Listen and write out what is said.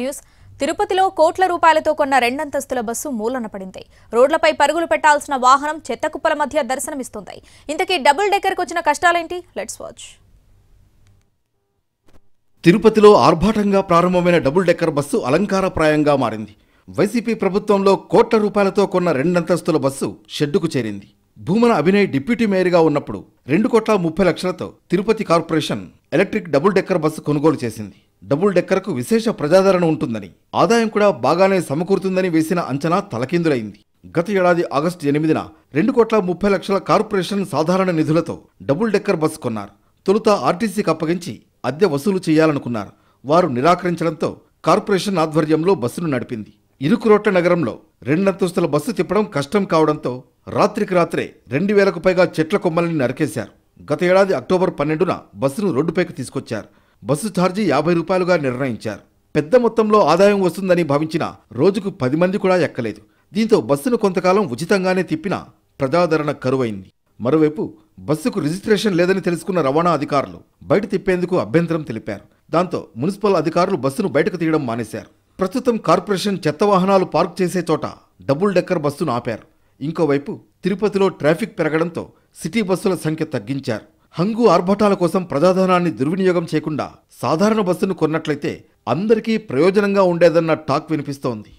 News తిరుపతిలో కోట్ల రూపాయలతో కొన్న రెండంతస్తుల బస్సు మూలన పడింది. రోడ్లపై పరుగులు పెట్టాల్సిన వాహనం చెత్తకుప్పల మధ్య దర్శనమిస్తుంది. ఇంతకీ డబుల్ డెక్కర్కి వచ్చిన కష్టాలేంటి? Let's watch. తిరుపతిలో ఆర్భాటంగా ప్రారంభమైన డబుల్ డెక్కర్ బస్సు అలంకారప్రాయంగా మారింది. వైసీపీ ప్రభుత్వంలో కోట్ల రూపాయలతో కొన్న రెండంతస్తుల బస్సు షెడ్డుకు చేరింది. భూమన అభినయ్ డిప్యూటీ మేయర్గా ఉన్నప్పుడు 2,30,00,000తో Tirupati corporation electric double decker bus కొనుగోలు చేసింది. డబుల్ డెక్కర్కు విశేష ప్రజాదరణ ఉంటుందని, ఆదాయం కూడా బాగానే సమకూరుతుందని వేసిన అంచనా తలకిందులైంది. గత ఏడాది ఆగస్టు 8న 2,30,00,000 కార్పొరేషన్ సాధారణ నిధులతో డబుల్ డెక్కర్ బస్సు కొన్నారు. తొలుత ఆర్టీసీకి అప్పగించి అద్దె వసూలు చేయాలనుకున్నారు. వారు నిరాకరించడంతో కార్పొరేషన్ ఆధ్వర్యంలో బస్సును నడిపింది. ఇరుకు రోడ్ల నగరంలో రెండంతస్తుల బస్సు తిప్పడం కష్టం కావడంతో రాత్రికి రాత్రే 2,000కు పైగా చెట్ల కొమ్మల్ని నరికేశారు. గత ఏడాది అక్టోబర్ 12న బస్సును రోడ్డుపైకి తీసుకొచ్చారు. బస్సు ఛార్జీ 50 రూపాయలుగా నిర్ణయించారు. పెద్ద మొత్తంలో ఆదాయం వస్తుందని భావించిన రోజుకు 10 మంది కూడా ఎక్కలేదు. దీంతో బస్సును కొంతకాలం ఉచితంగానే తిప్పినా ప్రజాదరణ కరువైంది. మరోవైపు బస్సుకు రిజిస్ట్రేషన్ లేదని తెలుసుకున్న రవాణా అధికారులు బయట తిప్పేందుకు అభ్యంతరం తెలిపారు. దాంతో మున్సిపల్ అధికారులు బస్సును బయటకు తీయడం మానేశారు. ప్రస్తుతం కార్పొరేషన్ చెత్త వాహనాలు పార్క్ చేసే చోట డబుల్ డెక్కర్ బస్సును ఆపారు. ఇంకోవైపు తిరుపతిలో ట్రాఫిక్ పెరగడంతో సిటీ బస్సుల సంఖ్య తగ్గించారు. హంగు ఆర్భటాల కోసం ప్రజాధనాన్ని దుర్వినియోగం చేయకుండా సాధారణ బస్సును కొన్నట్లయితే అందరికీ ప్రయోజనంగా ఉండేదన్న టాక్ వినిపిస్తోంది.